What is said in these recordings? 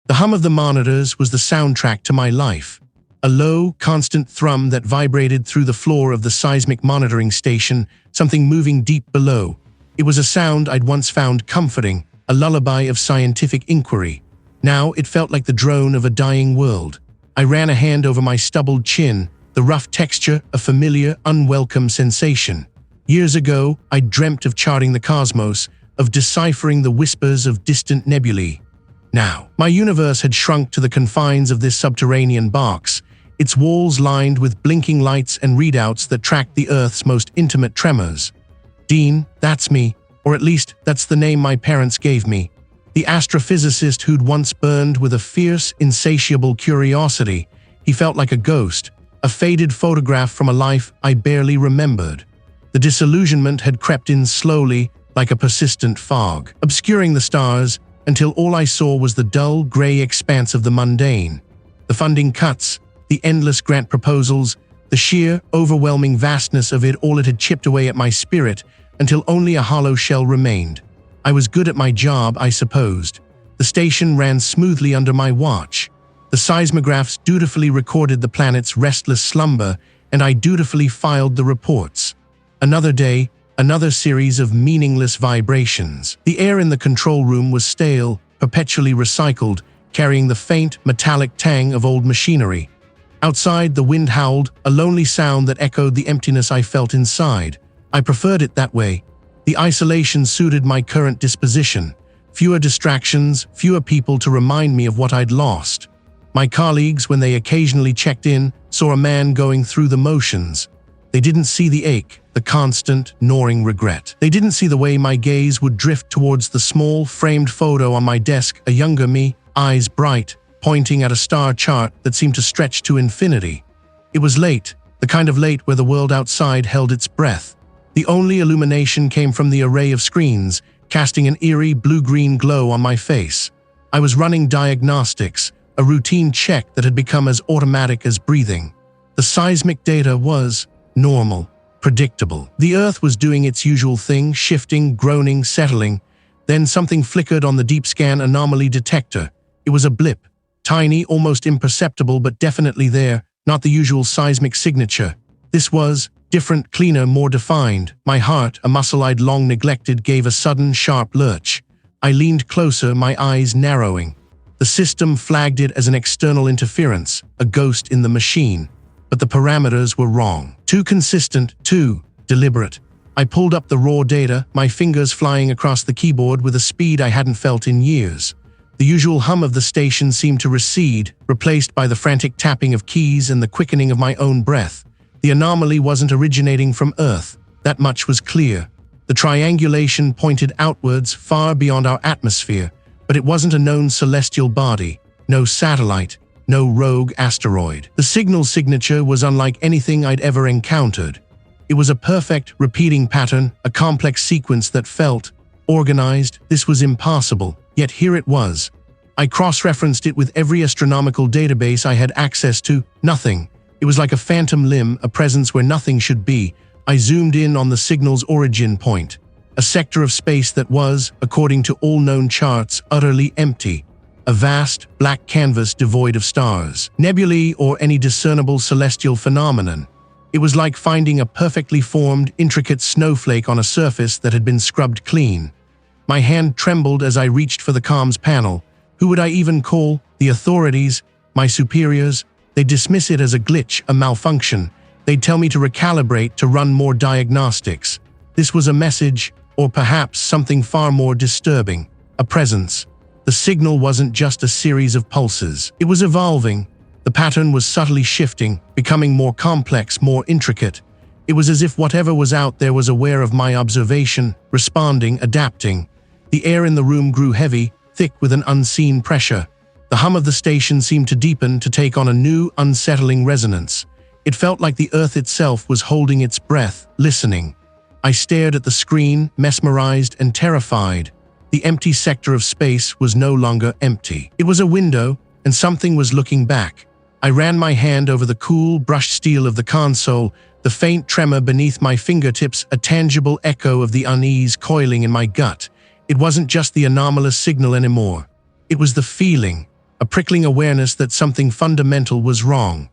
The hum of the monitors was the soundtrack to my life. A low, constant thrum that vibrated through the floor of the seismic monitoring station, something moving deep below. It was a sound I'd once found comforting, a lullaby of scientific inquiry. Now it felt like the drone of a dying world. I ran a hand over my stubbled chin, the rough texture, a familiar, unwelcome sensation. Years ago, I dreamt of charting the cosmos, of deciphering the whispers of distant nebulae. Now, my universe had shrunk to the confines of this subterranean box, its walls lined with blinking lights and readouts that tracked the Earth's most intimate tremors. Dean, that's me, or at least that's the name my parents gave me. The astrophysicist who'd once burned with a fierce, insatiable curiosity. He felt like a ghost, a faded photograph from a life I barely remembered. The disillusionment had crept in slowly, like a persistent fog, obscuring the stars until all I saw was the dull, gray expanse of the mundane. The funding cuts, the endless grant proposals, the sheer, overwhelming vastness of it all. It had chipped away at my spirit until only a hollow shell remained. I was good at my job, I supposed. The station ran smoothly under my watch. The seismographs dutifully recorded the planet's restless slumber, and I dutifully filed the reports. Another day, another series of meaningless vibrations. The air in the control room was stale, perpetually recycled, carrying the faint, metallic tang of old machinery. Outside, the wind howled, a lonely sound that echoed the emptiness I felt inside. I preferred it that way. The isolation suited my current disposition. Fewer distractions, fewer people to remind me of what I'd lost. My colleagues, when they occasionally checked in, saw a man going through the motions. They didn't see the ache, the constant, gnawing regret. They didn't see the way my gaze would drift towards the small, framed photo on my desk, a younger me, eyes bright, pointing at a star chart that seemed to stretch to infinity. It was late, the kind of late where the world outside held its breath. The only illumination came from the array of screens, casting an eerie blue-green glow on my face. I was running diagnostics, a routine check that had become as automatic as breathing. The seismic data was normal, predictable. The Earth was doing its usual thing, shifting, groaning, settling. Then something flickered on the deep scan anomaly detector. It was a blip, tiny, almost imperceptible, but definitely there, not the usual seismic signature. This was different, cleaner, more defined. My heart, a muscle I'd long neglected, gave a sudden, sharp lurch. I leaned closer, my eyes narrowing. The system flagged it as an external interference, a ghost in the machine. But the parameters were wrong. Too consistent, too deliberate. I pulled up the raw data, my fingers flying across the keyboard with a speed I hadn't felt in years. The usual hum of the station seemed to recede, replaced by the frantic tapping of keys and the quickening of my own breath. The anomaly wasn't originating from Earth. That much was clear. The triangulation pointed outwards, far beyond our atmosphere, but it wasn't a known celestial body, no satellite, no rogue asteroid. The signal signature was unlike anything I'd ever encountered. It was a perfect, repeating pattern, a complex sequence that felt organized. This was impossible, yet here it was. I cross-referenced it with every astronomical database I had access to. Nothing. It was like a phantom limb, a presence where nothing should be. I zoomed in on the signal's origin point, a sector of space that was, according to all known charts, utterly empty. A vast, black canvas devoid of stars, nebulae, or any discernible celestial phenomenon. It was like finding a perfectly formed, intricate snowflake on a surface that had been scrubbed clean. My hand trembled as I reached for the comms panel. Who would I even call? The authorities? My superiors? They'd dismiss it as a glitch, a malfunction. They'd tell me to recalibrate, to run more diagnostics. This was a message, or perhaps something far more disturbing. A presence. The signal wasn't just a series of pulses. It was evolving. The pattern was subtly shifting, becoming more complex, more intricate. It was as if whatever was out there was aware of my observation, responding, adapting. The air in the room grew heavy, thick with an unseen pressure. The hum of the station seemed to deepen, to take on a new, unsettling resonance. It felt like the Earth itself was holding its breath, listening. I stared at the screen, mesmerized and terrified. The empty sector of space was no longer empty. It was a window, and something was looking back. I ran my hand over the cool, brushed steel of the console, the faint tremor beneath my fingertips, a tangible echo of the unease coiling in my gut. It wasn't just the anomalous signal anymore. It was the feeling. a prickling awareness that something fundamental was wrong.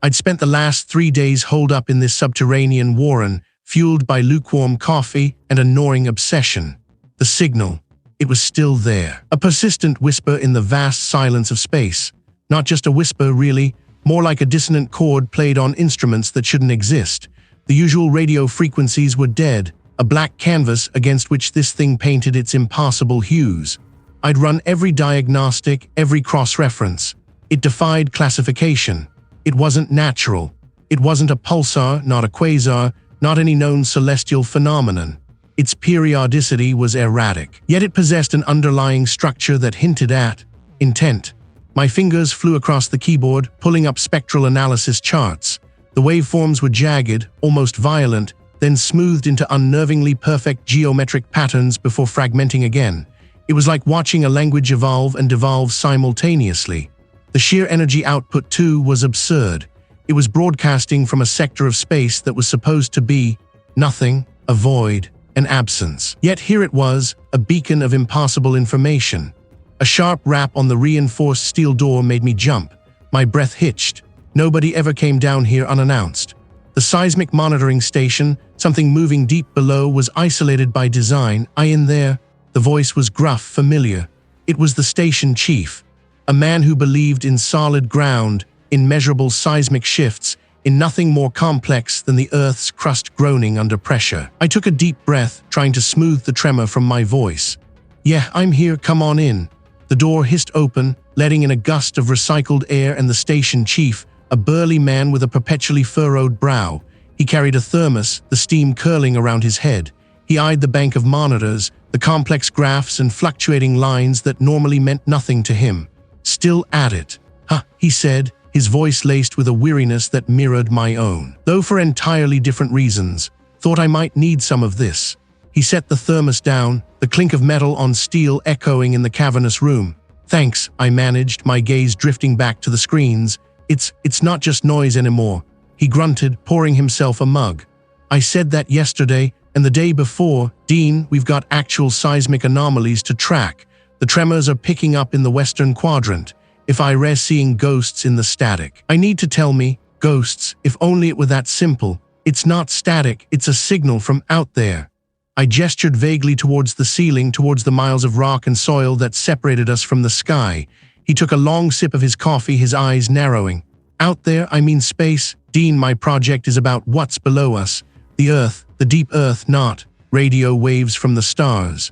I'd spent the last 3 days holed up in this subterranean warren, fueled by lukewarm coffee and a gnawing obsession. The signal, it was still there. A persistent whisper in the vast silence of space. Not just a whisper, really, more like a dissonant chord played on instruments that shouldn't exist. The usual radio frequencies were dead, a black canvas against which this thing painted its impossible hues. I'd run every diagnostic, every cross-reference. It defied classification. It wasn't natural. It wasn't a pulsar, not a quasar, not any known celestial phenomenon. Its periodicity was erratic, yet it possessed an underlying structure that hinted at intent. My fingers flew across the keyboard, pulling up spectral analysis charts. The waveforms were jagged, almost violent, then smoothed into unnervingly perfect geometric patterns before fragmenting again. It was like watching a language evolve and devolve simultaneously. The sheer energy output, too, was absurd. It was broadcasting from a sector of space that was supposed to be nothing, a void, an absence. Yet here it was, a beacon of impossible information. A sharp rap on the reinforced steel door made me jump. My breath hitched. Nobody ever came down here unannounced. The seismic monitoring station, something moving deep below, was isolated by design. In there. The voice was gruff, familiar. It was the station chief, a man who believed in solid ground, in measurable seismic shifts, in nothing more complex than the Earth's crust groaning under pressure. I took a deep breath, trying to smooth the tremor from my voice. "Yeah, I'm here, come on in." The door hissed open, letting in a gust of recycled air and the station chief, a burly man with a perpetually furrowed brow. He carried a thermos, the steam curling around his head. He eyed the bank of monitors, the complex graphs and fluctuating lines that normally meant nothing to him. "Still at it." "Huh," he said, his voice laced with a weariness that mirrored my own. "Though for entirely different reasons. Thought I might need some of this." He set the thermos down, the clink of metal on steel echoing in the cavernous room. "Thanks," I managed, my gaze drifting back to the screens. It's not just noise anymore," he grunted, pouring himself a mug. "I said that yesterday, and the day before. Dean, we've got actual seismic anomalies to track. The tremors are picking up in the western quadrant. If I were seeing ghosts in the static." "I need to tell me, ghosts, if only it were that simple. It's not static, it's a signal from out there." I gestured vaguely towards the ceiling, towards the miles of rock and soil that separated us from the sky. He took a long sip of his coffee, his eyes narrowing. "Out there, I mean space. Dean, my project is about what's below us. The Earth, the deep Earth, not radio waves from the stars."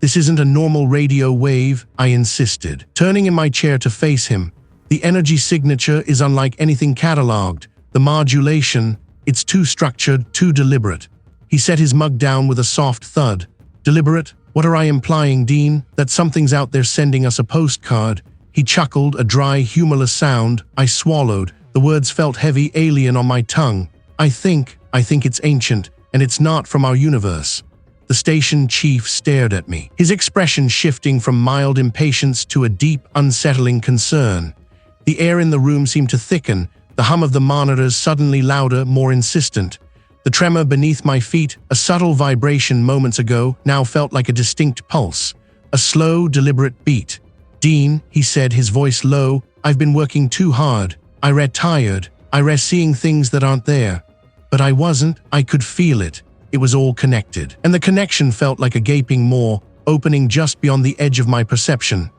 "This isn't a normal radio wave," I insisted, turning in my chair to face him. "The energy signature is unlike anything catalogued. The modulation, it's too structured, too deliberate." He set his mug down with a soft thud. "Deliberate? What are I implying, Dean? That something's out there sending us a postcard?" He chuckled, a dry, humorless sound. I swallowed. The words felt heavy, alien on my tongue. I think it's ancient, and it's not from our universe." The station chief stared at me, his expression shifting from mild impatience to a deep, unsettling concern. The air in the room seemed to thicken, the hum of the monitors suddenly louder, more insistent. The tremor beneath my feet, a subtle vibration moments ago, now felt like a distinct pulse. A slow, deliberate beat. "Dean," he said, his voice low, "I've been working too hard. I read tired. I read seeing things that aren't there. But I wasn't. I could feel it. It was all connected. And the connection felt like a gaping maw, opening just beyond the edge of my perception.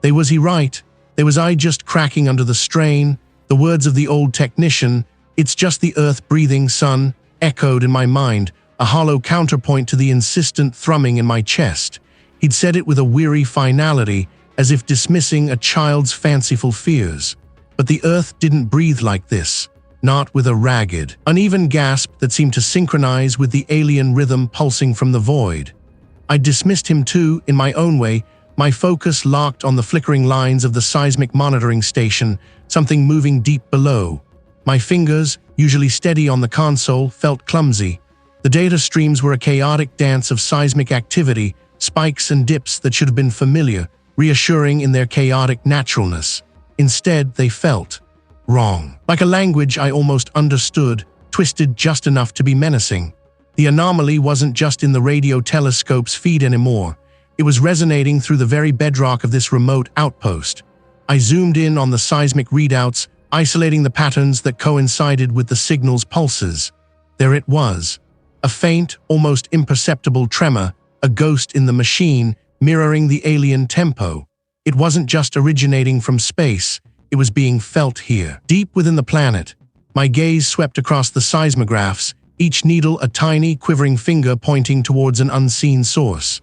Was he right? Was I just cracking under the strain? The words of the old technician, "It's just the earth breathing, son," echoed in my mind, a hollow counterpoint to the insistent thrumming in my chest. He'd said it with a weary finality, as if dismissing a child's fanciful fears. But the earth didn't breathe like this. Not with a ragged, uneven gasp that seemed to synchronize with the alien rhythm pulsing from the void. I dismissed him too, in my own way, my focus locked on the flickering lines of the seismic monitoring station, something moving deep below. My fingers, usually steady on the console, felt clumsy. The data streams were a chaotic dance of seismic activity, spikes and dips that should have been familiar, reassuring in their chaotic naturalness. Instead, they felt wrong. Like a language I almost understood, twisted just enough to be menacing. The anomaly wasn't just in the radio telescope's feed anymore. It was resonating through the very bedrock of this remote outpost. I zoomed in on the seismic readouts, isolating the patterns that coincided with the signal's pulses. There it was. A faint, almost imperceptible tremor, a ghost in the machine, mirroring the alien tempo. It wasn't just originating from space, it was being felt here, deep within the planet. My gaze swept across the seismographs, each needle a tiny, quivering finger pointing towards an unseen source.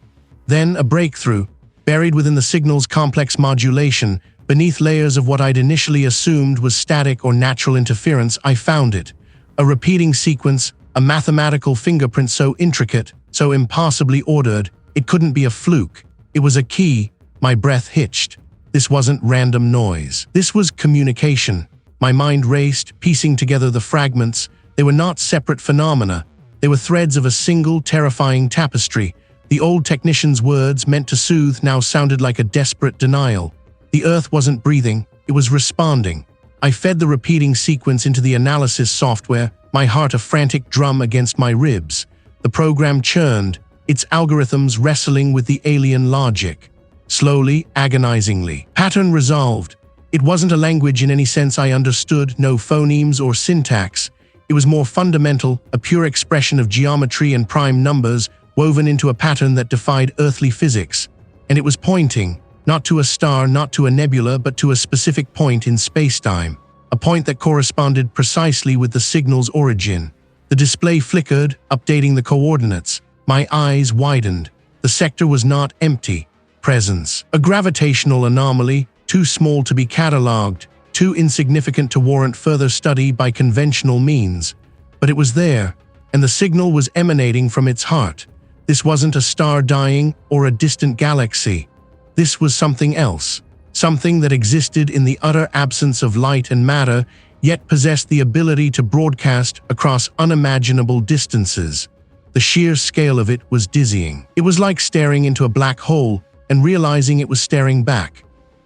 Then a breakthrough, buried within the signal's complex modulation, beneath layers of what I'd initially assumed was static or natural interference. I found it. A repeating sequence, a mathematical fingerprint so intricate, so impossibly ordered, it couldn't be a fluke. It was a key. My breath hitched. This wasn't random noise. This was communication. My mind raced, piecing together the fragments. They were not separate phenomena. They were threads of a single, terrifying tapestry. The old technician's words, meant to soothe, now sounded like a desperate denial. The Earth wasn't breathing, it was responding. I fed the repeating sequence into the analysis software, my heart a frantic drum against my ribs. The program churned, its algorithms wrestling with the alien logic. Slowly, agonizingly. Pattern resolved. It wasn't a language in any sense I understood, no phonemes or syntax. It was more fundamental, a pure expression of geometry and prime numbers, woven into a pattern that defied earthly physics. And it was pointing, not to a star, not to a nebula, but to a specific point in spacetime. A point that corresponded precisely with the signal's origin. The display flickered, updating the coordinates. My eyes widened. The sector was not empty. Presence. A gravitational anomaly, too small to be catalogued, too insignificant to warrant further study by conventional means. But it was there, and the signal was emanating from its heart. This wasn't a star dying or a distant galaxy. This was something else. Something that existed in the utter absence of light and matter, yet possessed the ability to broadcast across unimaginable distances. The sheer scale of it was dizzying. It was like staring into a black hole and realizing it was staring back.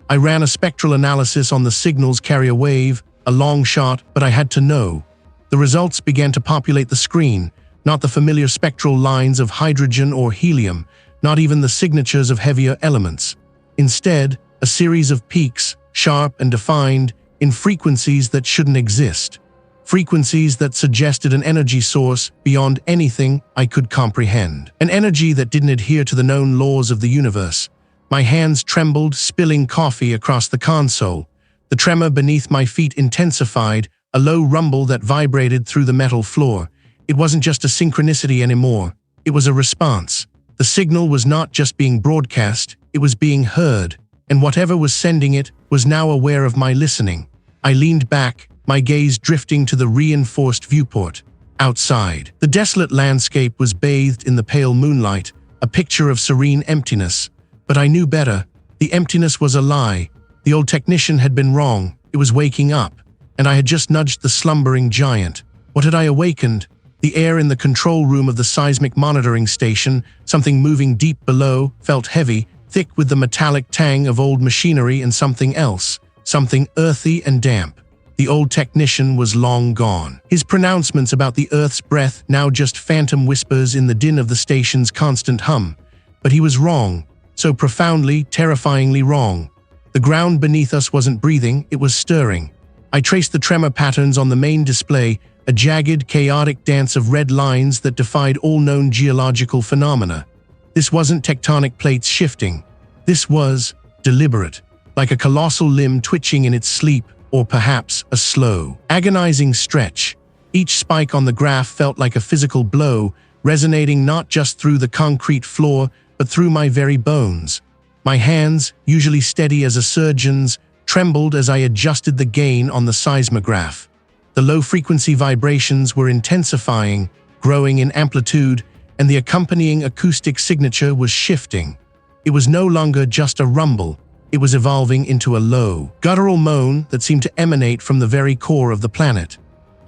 I ran a spectral analysis on the signal's carrier wave, a long shot, but I had to know. The results began to populate the screen, not the familiar spectral lines of hydrogen or helium, not even the signatures of heavier elements. Instead, a series of peaks, sharp and defined, in frequencies that shouldn't exist. Frequencies that suggested an energy source beyond anything I could comprehend. An energy that didn't adhere to the known laws of the universe. My hands trembled, spilling coffee across the console. The tremor beneath my feet intensified, a low rumble that vibrated through the metal floor. It wasn't just a synchronicity anymore. It was a response. The signal was not just being broadcast, it was being heard. And whatever was sending it was now aware of my listening. I leaned back, my gaze drifting to the reinforced viewport. Outside, the desolate landscape was bathed in the pale moonlight, a picture of serene emptiness. But I knew better. The emptiness was a lie. The old technician had been wrong. It was waking up. And I had just nudged the slumbering giant. What had I awakened? The air in the control room of the seismic monitoring station, something moving deep below, felt heavy, thick with the metallic tang of old machinery, and something else, something earthy and damp. The old technician was long gone. His pronouncements about the Earth's breath now just phantom whispers in the din of the station's constant hum. But he was wrong, so profoundly, terrifyingly wrong. The ground beneath us wasn't breathing, it was stirring. I traced the tremor patterns on the main display, a jagged, chaotic dance of red lines that defied all known geological phenomena. This wasn't tectonic plates shifting. This was deliberate, like a colossal limb twitching in its sleep, or perhaps a slow, agonizing stretch. Each spike on the graph felt like a physical blow, resonating not just through the concrete floor, but through my very bones. My hands, usually steady as a surgeon's, trembled as I adjusted the gain on the seismograph. The low-frequency vibrations were intensifying, growing in amplitude, and the accompanying acoustic signature was shifting. It was no longer just a rumble. It was evolving into a low, guttural moan that seemed to emanate from the very core of the planet.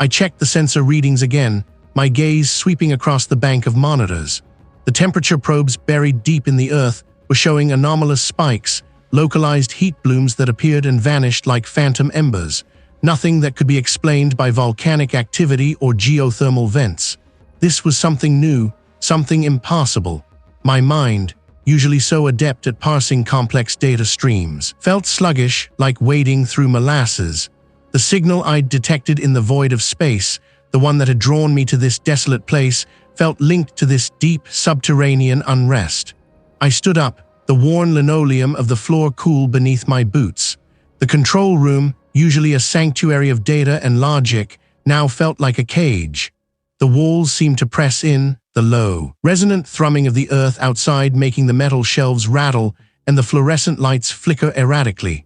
I checked the sensor readings again, my gaze sweeping across the bank of monitors. The temperature probes buried deep in the Earth were showing anomalous spikes, localized heat blooms that appeared and vanished like phantom embers. Nothing that could be explained by volcanic activity or geothermal vents. This was something new, something impossible. My mind, usually so adept at parsing complex data streams, felt sluggish, like wading through molasses. The signal I'd detected in the void of space, the one that had drawn me to this desolate place, felt linked to this deep, subterranean unrest. I stood up, the worn linoleum of the floor cool beneath my boots. The control room, usually a sanctuary of data and logic, now felt like a cage. The walls seemed to press in, the low, resonant thrumming of the earth outside making the metal shelves rattle and the fluorescent lights flicker erratically.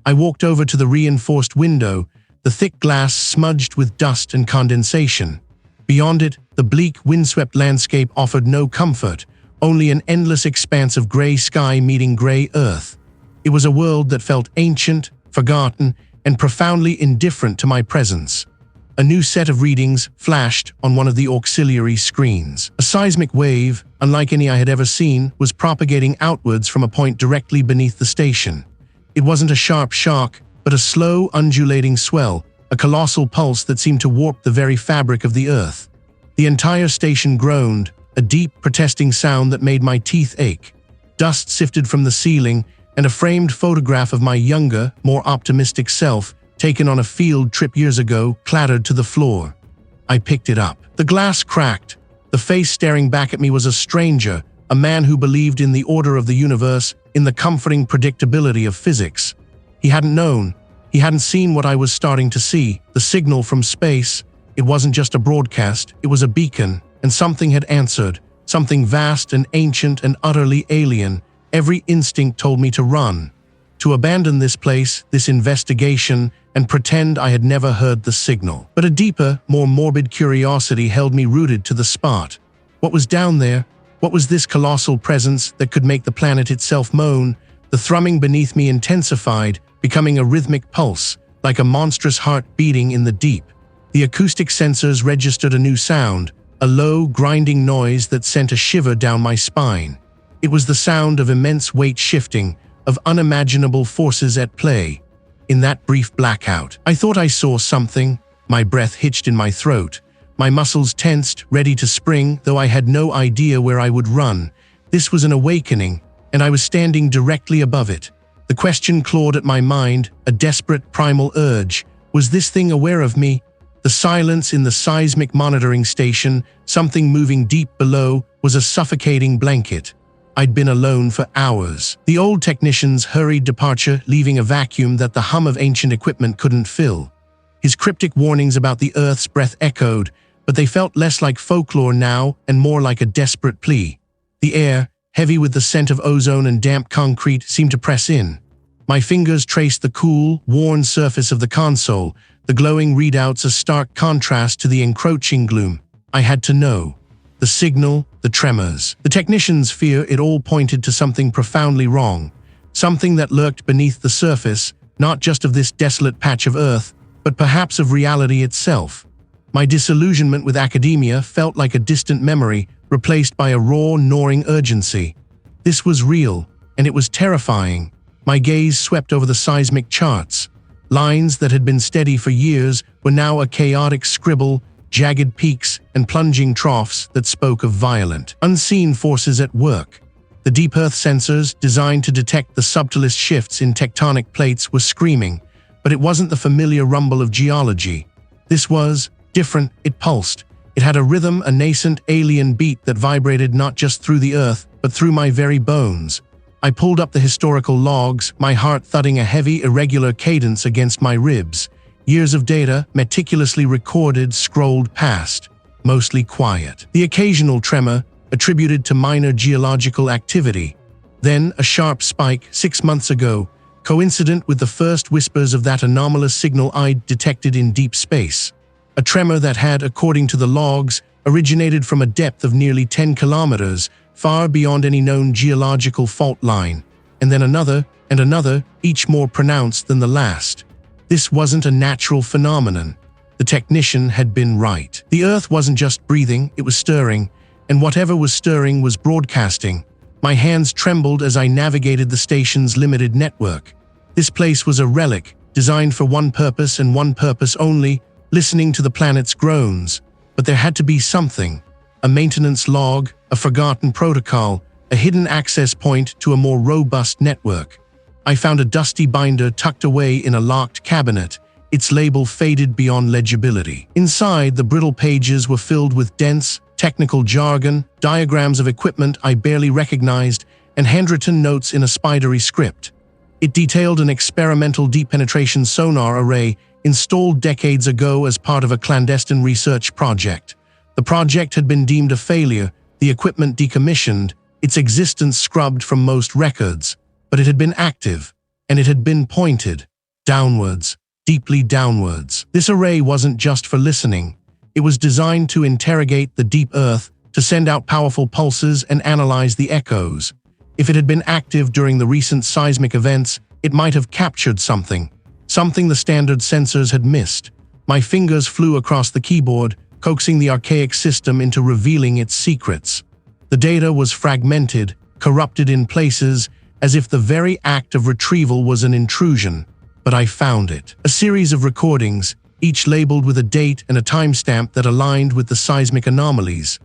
I walked over to the reinforced window, the thick glass smudged with dust and condensation. Beyond it, the bleak, windswept landscape offered no comfort, only an endless expanse of gray sky meeting gray earth. It was a world that felt ancient, forgotten, and profoundly indifferent to my presence. A new set of readings flashed on one of the auxiliary screens. A seismic wave, unlike any I had ever seen, was propagating outwards from a point directly beneath the station. It wasn't a sharp shock, but a slow, undulating swell, a colossal pulse that seemed to warp the very fabric of the earth. The entire station groaned, a deep, protesting sound that made my teeth ache. Dust sifted from the ceiling, and a framed photograph of my younger, more optimistic self, taken on a field trip years ago, clattered to the floor. I picked it up. The glass cracked. The face staring back at me was a stranger, a man who believed in the order of the universe, in the comforting predictability of physics. He hadn't known. He hadn't seen what I was starting to see, the signal from space. It wasn't just a broadcast, it was a beacon, and something had answered, something vast and ancient and utterly alien. Every instinct told me to run, to abandon this place, this investigation, and pretend I had never heard the signal. But a deeper, more morbid curiosity held me rooted to the spot. What was down there? What was this colossal presence that could make the planet itself moan? The thrumming beneath me intensified, becoming a rhythmic pulse, like a monstrous heart beating in the deep. The acoustic sensors registered a new sound, a low, grinding noise that sent a shiver down my spine. It was the sound of immense weight shifting, of unimaginable forces at play. In that brief blackout, I thought I saw something. My breath hitched in my throat. My muscles tensed, ready to spring, though I had no idea where I would run. This was an awakening, and I was standing directly above it. The question clawed at my mind, a desperate primal urge. Was this thing aware of me? The silence in the seismic monitoring station, something moving deep below, was a suffocating blanket. I'd been alone for hours. The old technician's hurried departure, leaving a vacuum that the hum of ancient equipment couldn't fill. His cryptic warnings about the Earth's breath echoed, but they felt less like folklore now and more like a desperate plea. The air, heavy with the scent of ozone and damp concrete, seemed to press in. My fingers traced the cool, worn surface of the console, the glowing readouts a stark contrast to the encroaching gloom. I had to know. The signal, the tremors. The technicians' fear, it all pointed to something profoundly wrong, something that lurked beneath the surface, not just of this desolate patch of earth, but perhaps of reality itself. My disillusionment with academia felt like a distant memory, replaced by a raw, gnawing urgency. This was real, and it was terrifying. My gaze swept over the seismic charts. Lines that had been steady for years were now a chaotic scribble, jagged peaks and plunging troughs that spoke of violent, unseen forces at work. The deep earth sensors, designed to detect the subtlest shifts in tectonic plates, were screaming, but it wasn't the familiar rumble of geology. This was different. It pulsed. It had a rhythm, a nascent, alien beat that vibrated not just through the earth, but through my very bones. I pulled up the historical logs, my heart thudding a heavy, irregular cadence against my ribs. Years of data, meticulously recorded, scrolled past, mostly quiet. The occasional tremor, attributed to minor geological activity. Then a sharp spike 6 months ago, coincident with the first whispers of that anomalous signal I'd detected in deep space. A tremor that had, according to the logs, originated from a depth of nearly 10 kilometers, far beyond any known geological fault line. And then another, and another, each more pronounced than the last. This wasn't a natural phenomenon. The technician had been right. The Earth wasn't just breathing, it was stirring, and whatever was stirring was broadcasting. My hands trembled as I navigated the station's limited network. This place was a relic, designed for one purpose and one purpose only, listening to the planet's groans. But there had to be something. A maintenance log, a forgotten protocol, a hidden access point to a more robust network. I found a dusty binder tucked away in a locked cabinet, its label faded beyond legibility. Inside, the brittle pages were filled with dense, technical jargon, diagrams of equipment I barely recognized, and handwritten notes in a spidery script. It detailed an experimental deep-penetration sonar array installed decades ago as part of a clandestine research project. The project had been deemed a failure, the equipment decommissioned, its existence scrubbed from most records, but it had been active, and it had been pointed downwards, deeply downwards. This array wasn't just for listening. It was designed to interrogate the deep earth, to send out powerful pulses and analyze the echoes. If it had been active during the recent seismic events, it might have captured something the standard sensors had missed. My fingers flew across the keyboard, coaxing the archaic system into revealing its secrets. The data was fragmented, corrupted in places, as if the very act of retrieval was an intrusion. But I found it. A series of recordings, each labeled with a date and a timestamp that aligned with the seismic anomalies.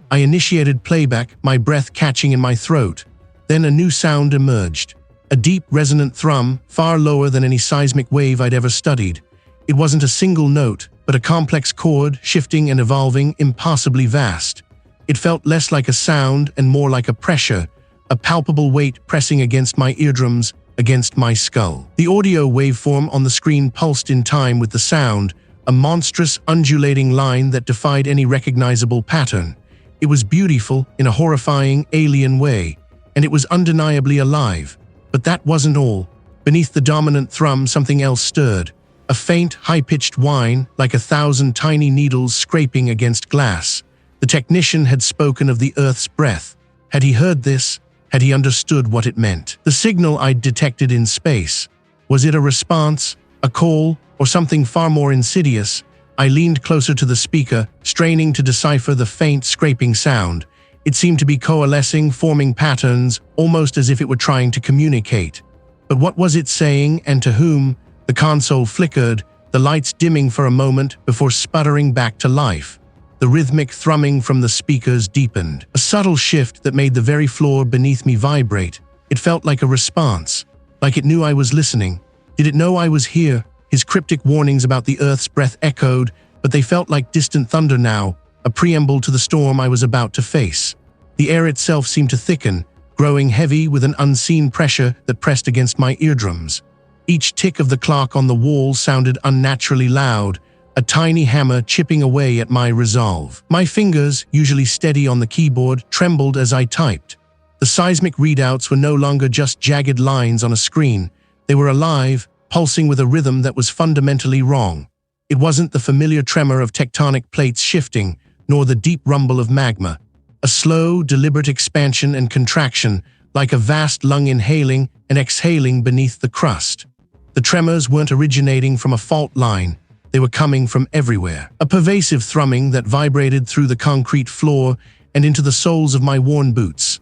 I initiated playback, my breath catching in my throat. Then a new sound emerged. A deep, resonant thrum, far lower than any seismic wave I'd ever studied. It wasn't a single note, but a complex chord, shifting and evolving, impossibly vast. It felt less like a sound and more like a pressure, a palpable weight pressing against my eardrums, against my skull. The audio waveform on the screen pulsed in time with the sound, a monstrous, undulating line that defied any recognizable pattern. It was beautiful in a horrifying, alien way, and it was undeniably alive. But that wasn't all. Beneath the dominant thrum, something else stirred. A faint, high-pitched whine, like 1,000 tiny needles scraping against glass. The technician had spoken of the Earth's breath. Had he heard this? Had he understood what it meant? The signal I'd detected in space. Was it a response, a call, or something far more insidious? I leaned closer to the speaker, straining to decipher the faint, scraping sound. It seemed to be coalescing, forming patterns, almost as if it were trying to communicate. But what was it saying, and to whom? The console flickered, the lights dimming for a moment before sputtering back to life. The rhythmic thrumming from the speakers deepened, a subtle shift that made the very floor beneath me vibrate. It felt like a response, like it knew I was listening. Did it know I was here? His cryptic warnings about the Earth's breath echoed, but they felt like distant thunder now, a preamble to the storm I was about to face. The air itself seemed to thicken, growing heavy with an unseen pressure that pressed against my eardrums. Each tick of the clock on the wall sounded unnaturally loud, a tiny hammer chipping away at my resolve. My fingers, usually steady on the keyboard, trembled as I typed. The seismic readouts were no longer just jagged lines on a screen. They were alive, pulsing with a rhythm that was fundamentally wrong. It wasn't the familiar tremor of tectonic plates shifting, nor the deep rumble of magma. A slow, deliberate expansion and contraction, like a vast lung inhaling and exhaling beneath the crust. The tremors weren't originating from a fault line. They were coming from everywhere. A pervasive thrumming that vibrated through the concrete floor and into the soles of my worn boots.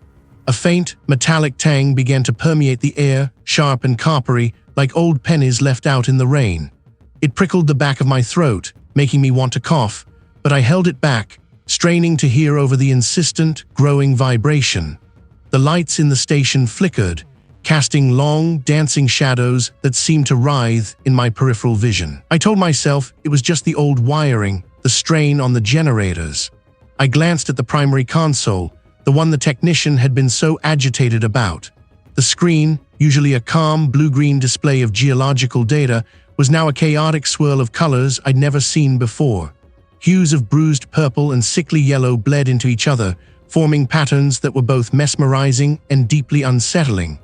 A faint, metallic tang began to permeate the air, sharp and coppery, like old pennies left out in the rain. It prickled the back of my throat, making me want to cough, but I held it back, straining to hear over the insistent, growing vibration. The lights in the station flickered, casting long, dancing shadows that seemed to writhe in my peripheral vision. I told myself it was just the old wiring, the strain on the generators. I glanced at the primary console, the one the technician had been so agitated about. The screen, usually a calm, blue-green display of geological data, was now a chaotic swirl of colors I'd never seen before. Hues of bruised purple and sickly yellow bled into each other, forming patterns that were both mesmerizing and deeply unsettling.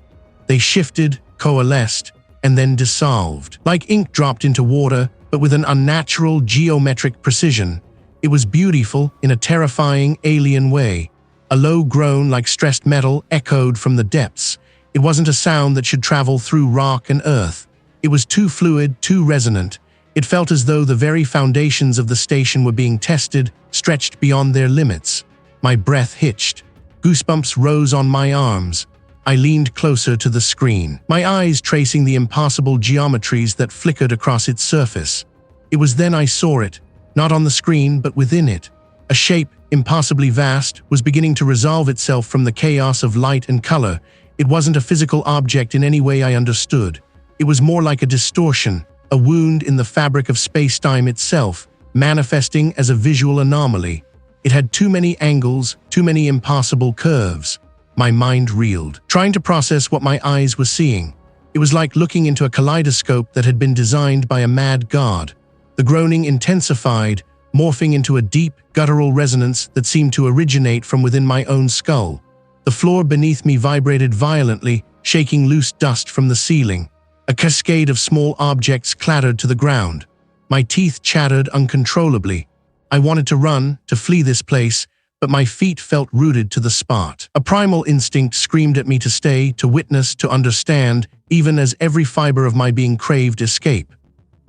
They shifted, coalesced, and then dissolved, like ink dropped into water, but with an unnatural geometric precision. It was beautiful in a terrifying, alien way. A low groan like stressed metal echoed from the depths. It wasn't a sound that should travel through rock and earth. It was too fluid, too resonant. It felt as though the very foundations of the station were being tested, stretched beyond their limits. My breath hitched. Goosebumps rose on my arms. I leaned closer to the screen, my eyes tracing the impossible geometries that flickered across its surface. It was then I saw it, not on the screen but within it. A shape impossibly vast, was beginning to resolve itself from the chaos of light and color. It wasn't a physical object in any way I understood. It was more like a distortion, a wound in the fabric of space-time itself, manifesting as a visual anomaly. It had too many angles, too many impossible curves. My mind reeled, trying to process what my eyes were seeing. It was like looking into a kaleidoscope that had been designed by a mad god. The groaning intensified, morphing into a deep, guttural resonance that seemed to originate from within my own skull. The floor beneath me vibrated violently, shaking loose dust from the ceiling. A cascade of small objects clattered to the ground. My teeth chattered uncontrollably. I wanted to run, to flee this place, but my feet felt rooted to the spot. A primal instinct screamed at me to stay, to witness, to understand, even as every fiber of my being craved escape.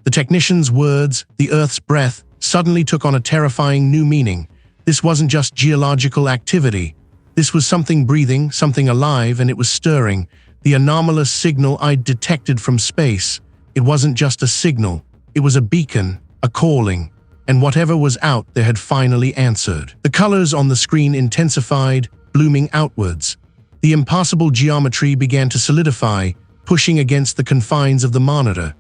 The technician's words, the Earth's breath, suddenly took on a terrifying new meaning. This wasn't just geological activity. This was something breathing, something alive, and it was stirring. The anomalous signal I'd detected from space. It wasn't just a signal. It was a beacon, a calling. And whatever was out there had finally answered. The colors on the screen intensified, blooming outwards. The impossible geometry began to solidify, pushing against the confines of the monitor.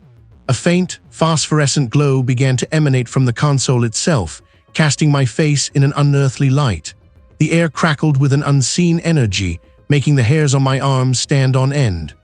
A faint, phosphorescent glow began to emanate from the console itself, casting my face in an unearthly light. The air crackled with an unseen energy, making the hairs on my arms stand on end.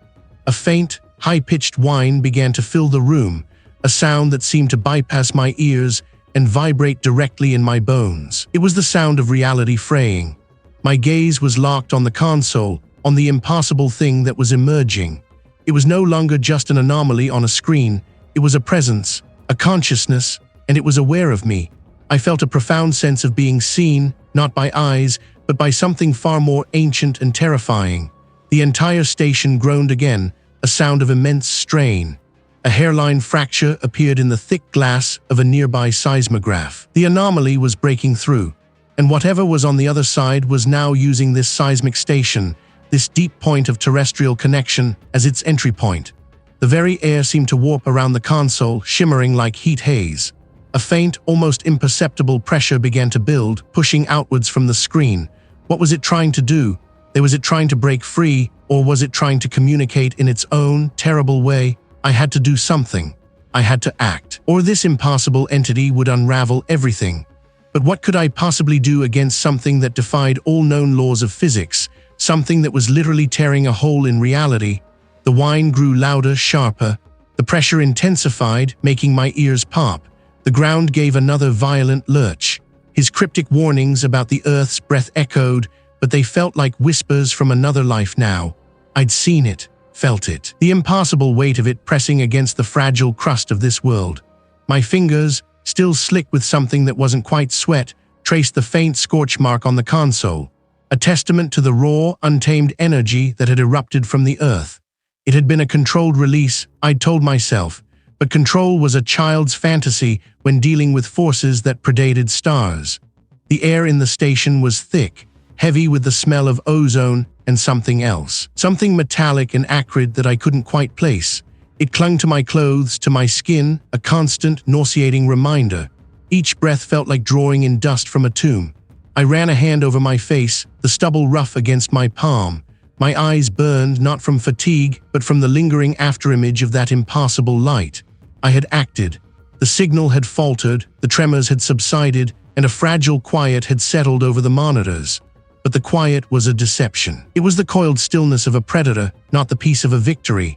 A faint, high-pitched whine began to fill the room, a sound that seemed to bypass my ears and vibrate directly in my bones. It was the sound of reality fraying. My gaze was locked on the console, on the impossible thing that was emerging. It was no longer just an anomaly on a screen. It was a presence, a consciousness, and it was aware of me. I felt a profound sense of being seen, not by eyes, but by something far more ancient and terrifying. The entire station groaned again, a sound of immense strain. A hairline fracture appeared in the thick glass of a nearby seismograph. The anomaly was breaking through, and whatever was on the other side was now using this seismic station, this deep point of terrestrial connection, as its entry point. The very air seemed to warp around the console, shimmering like heat haze. A faint, almost imperceptible pressure began to build, pushing outwards from the screen. What was it trying to do? Was it trying to break free, or was it trying to communicate in its own, terrible way? I had to do something. I had to act, or this impossible entity would unravel everything. But what could I possibly do against something that defied all known laws of physics, something that was literally tearing a hole in reality? The whine grew louder, sharper. The pressure intensified, making my ears pop. The ground gave another violent lurch. His cryptic warnings about the Earth's breath echoed, but they felt like whispers from another life now. I'd seen it. Felt it, the impossible weight of it pressing against the fragile crust of this world. My fingers, still slick with something that wasn't quite sweat, traced the faint scorch mark on the console, a testament to the raw, untamed energy that had erupted from the earth. It had been a controlled release, I'd told myself, but control was a child's fantasy when dealing with forces that predated stars. The air in the station was thick, heavy with the smell of ozone and something else. Something metallic and acrid that I couldn't quite place. It clung to my clothes, to my skin, a constant, nauseating reminder. Each breath felt like drawing in dust from a tomb. I ran a hand over my face, the stubble rough against my palm. My eyes burned not from fatigue, but from the lingering afterimage of that impossible light. I had acted. The signal had faltered, the tremors had subsided, and a fragile quiet had settled over the monitors. But the quiet was a deception. It was the coiled stillness of a predator, not the peace of a victory.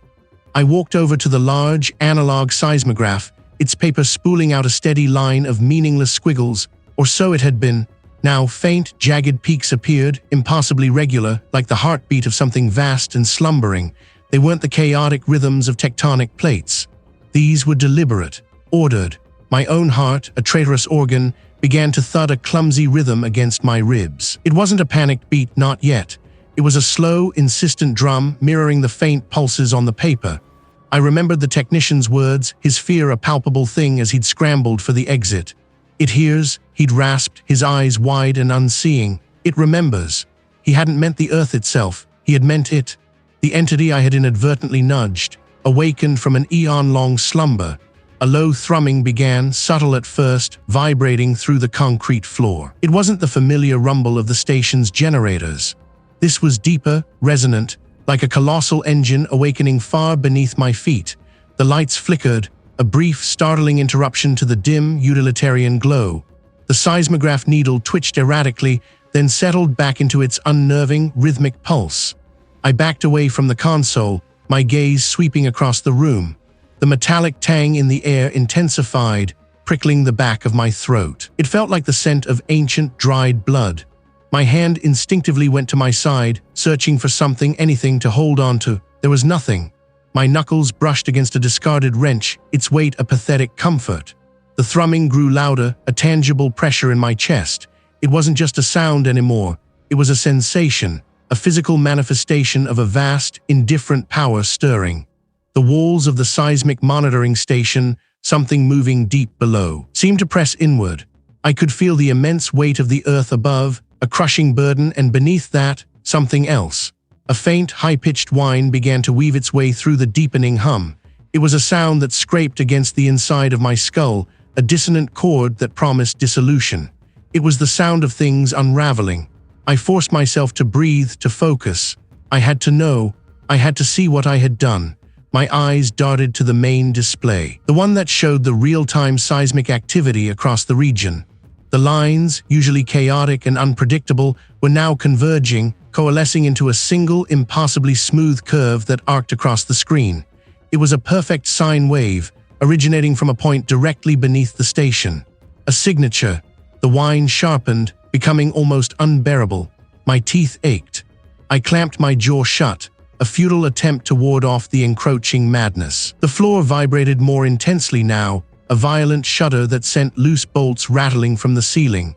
I walked over to the large, analog seismograph, its paper spooling out a steady line of meaningless squiggles, or so it had been. Now faint, jagged peaks appeared, impossibly regular, like the heartbeat of something vast and slumbering. They weren't the chaotic rhythms of tectonic plates. These were deliberate, ordered. My own heart, a traitorous organ, began to thud a clumsy rhythm against my ribs. It wasn't a panicked beat, not yet. It was a slow, insistent drum mirroring the faint pulses on the paper. I remembered the technician's words, his fear a palpable thing as he'd scrambled for the exit. It hears, he'd rasped, his eyes wide and unseeing. It remembers. He hadn't meant the Earth itself, he had meant it. The entity I had inadvertently nudged, awakened from an eon-long slumber. A low thrumming began, subtle at first, vibrating through the concrete floor. It wasn't the familiar rumble of the station's generators. This was deeper, resonant, like a colossal engine awakening far beneath my feet. The lights flickered, a brief, startling interruption to the dim, utilitarian glow. The seismograph needle twitched erratically, then settled back into its unnerving, rhythmic pulse. I backed away from the console, my gaze sweeping across the room. The metallic tang in the air intensified, prickling the back of my throat. It felt like the scent of ancient, dried blood. My hand instinctively went to my side, searching for something, anything to hold on to. There was nothing. My knuckles brushed against a discarded wrench, its weight a pathetic comfort. The thrumming grew louder, a tangible pressure in my chest. It wasn't just a sound anymore. It was a sensation, a physical manifestation of a vast, indifferent power stirring. The walls of the seismic monitoring station, something moving deep below, seemed to press inward. I could feel the immense weight of the earth above, a crushing burden, and beneath that, something else. A faint, high-pitched whine began to weave its way through the deepening hum. It was a sound that scraped against the inside of my skull, a dissonant chord that promised dissolution. It was the sound of things unraveling. I forced myself to breathe, to focus. I had to know. I had to see what I had done. My eyes darted to the main display, the one that showed the real-time seismic activity across the region. The lines, usually chaotic and unpredictable, were now converging, coalescing into a single, impossibly smooth curve that arced across the screen. It was a perfect sine wave, originating from a point directly beneath the station. A signature. The whine sharpened, becoming almost unbearable. My teeth ached. I clamped my jaw shut, a futile attempt to ward off the encroaching madness. The floor vibrated more intensely now, a violent shudder that sent loose bolts rattling from the ceiling.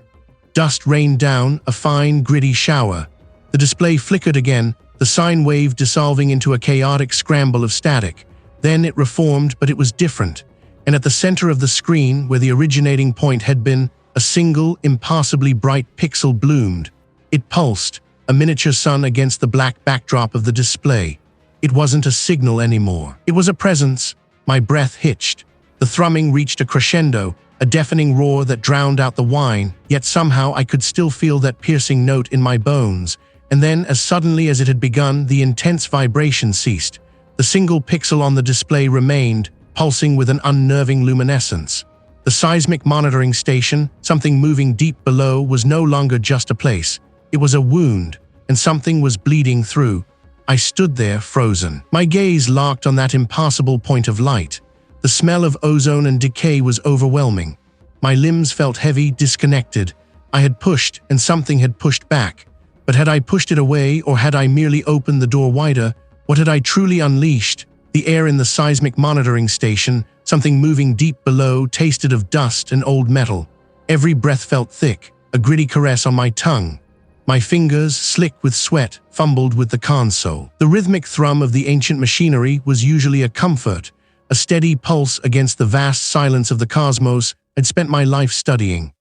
Dust rained down, a fine, gritty shower. The display flickered again, the sine wave dissolving into a chaotic scramble of static. Then it reformed, but it was different. And at the center of the screen, where the originating point had been, a single, impossibly bright pixel bloomed. It pulsed, a miniature sun against the black backdrop of the display. It wasn't a signal anymore. It was a presence. My breath hitched. The thrumming reached a crescendo, a deafening roar that drowned out the whine, yet somehow I could still feel that piercing note in my bones. And then, as suddenly as it had begun, the intense vibration ceased. The single pixel on the display remained, pulsing with an unnerving luminescence. The seismic monitoring station, something moving deep below, was no longer just a place. It was a wound, and something was bleeding through. I stood there, frozen. My gaze locked on that impassable point of light. The smell of ozone and decay was overwhelming. My limbs felt heavy, disconnected. I had pushed, and something had pushed back. But had I pushed it away, or had I merely opened the door wider? What had I truly unleashed? The air in the seismic monitoring station, something moving deep below, tasted of dust and old metal. Every breath felt thick, a gritty caress on my tongue. My fingers, slick with sweat, fumbled with the console. The rhythmic thrum of the ancient machinery was usually a comfort, a steady pulse against the vast silence of the cosmos I'd spent my life studying.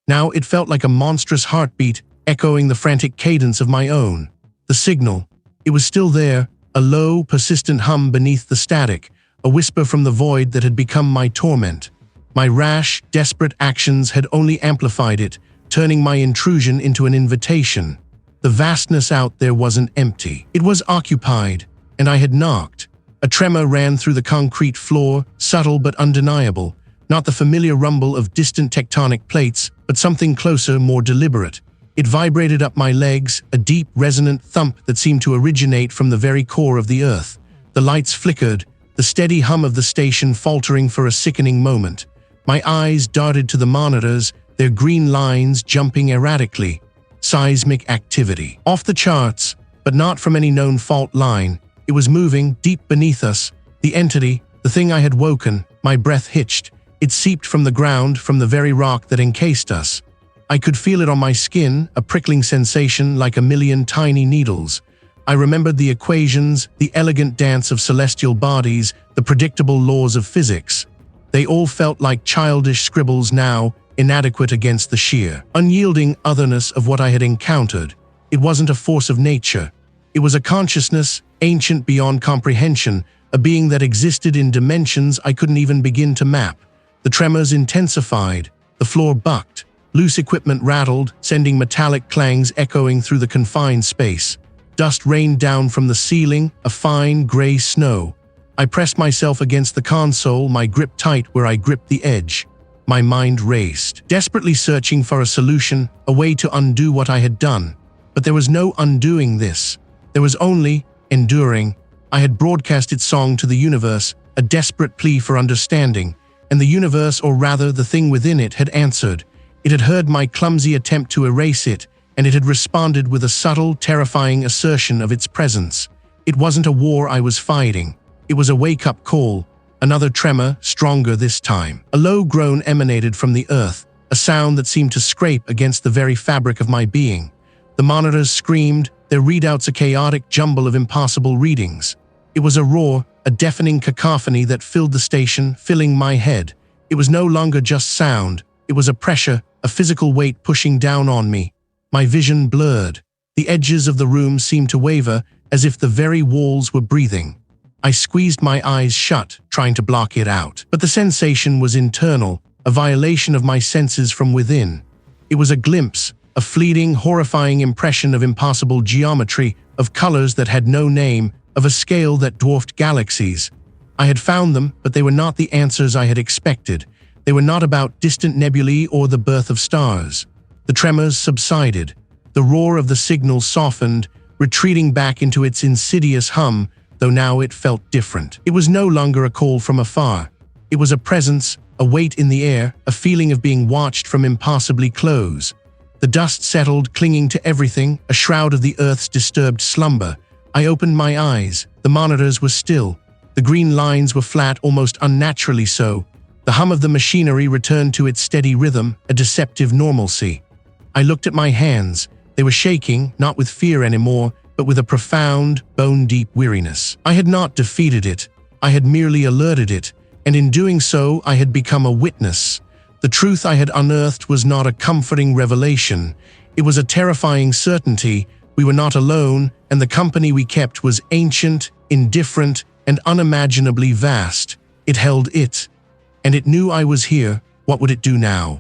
Now it felt like a monstrous heartbeat, echoing the frantic cadence of my own. The signal. It was still there, a low, persistent hum beneath the static, a whisper from the void that had become my torment. My rash, desperate actions had only amplified it, turning my intrusion into an invitation. The vastness out there wasn't empty. It was occupied, and I had knocked. A tremor ran through the concrete floor, subtle but undeniable, not the familiar rumble of distant tectonic plates, but something closer, more deliberate. It vibrated up my legs, a deep, resonant thump that seemed to originate from the very core of the earth. The lights flickered, the steady hum of the station faltering for a sickening moment. My eyes darted to the monitors, their green lines jumping erratically. Seismic activity. Off the charts, but not from any known fault line. It was moving deep beneath us. The entity, the thing I had woken, my breath hitched. It seeped from the ground, from the very rock that encased us. I could feel it on my skin, a prickling sensation like a million tiny needles. I remembered the equations, the elegant dance of celestial bodies, the predictable laws of physics. They all felt like childish scribbles now, inadequate against the sheer, unyielding otherness of what I had encountered. It wasn't a force of nature. It was a consciousness, ancient beyond comprehension, a being that existed in dimensions I couldn't even begin to map. The tremors intensified, the floor bucked, loose equipment rattled, sending metallic clangs echoing through the confined space. Dust rained down from the ceiling, a fine gray snow. I pressed myself against the console, my grip tight where I gripped the edge. My mind raced, desperately searching for a solution, a way to undo what I had done. But there was no undoing this. There was only enduring. I had broadcast its song to the universe, a desperate plea for understanding, and the universe, or rather the thing within it, had answered. It had heard my clumsy attempt to erase it, and it had responded with a subtle, terrifying assertion of its presence. It wasn't a war I was fighting. It was a wake-up call, another tremor, stronger this time. A low groan emanated from the earth, a sound that seemed to scrape against the very fabric of my being. The monitors screamed, their readouts a chaotic jumble of impossible readings. It was a roar, a deafening cacophony that filled the station, filling my head. It was no longer just sound. It was a pressure, a physical weight pushing down on me. My vision blurred. The edges of the room seemed to waver, as if the very walls were breathing. I squeezed my eyes shut, trying to block it out. But the sensation was internal, a violation of my senses from within. It was a glimpse, a fleeting, horrifying impression of impossible geometry, of colors that had no name, of a scale that dwarfed galaxies. I had found them, but they were not the answers I had expected. They were not about distant nebulae or the birth of stars. The tremors subsided. The roar of the signal softened, retreating back into its insidious hum, though now it felt different. It was no longer a call from afar. It was a presence, a weight in the air, a feeling of being watched from impossibly close. The dust settled, clinging to everything, a shroud of the Earth's disturbed slumber. I opened my eyes. The monitors were still. The green lines were flat, almost unnaturally so. The hum of the machinery returned to its steady rhythm, a deceptive normalcy. I looked at my hands. They were shaking, not with fear anymore, but with a profound, bone-deep weariness. I had not defeated it. I had merely alerted it, and in doing so, I had become a witness. The truth I had unearthed was not a comforting revelation. It was a terrifying certainty. We were not alone, and the company we kept was ancient, indifferent, and unimaginably vast. It held it, and it knew I was here. What would it do now?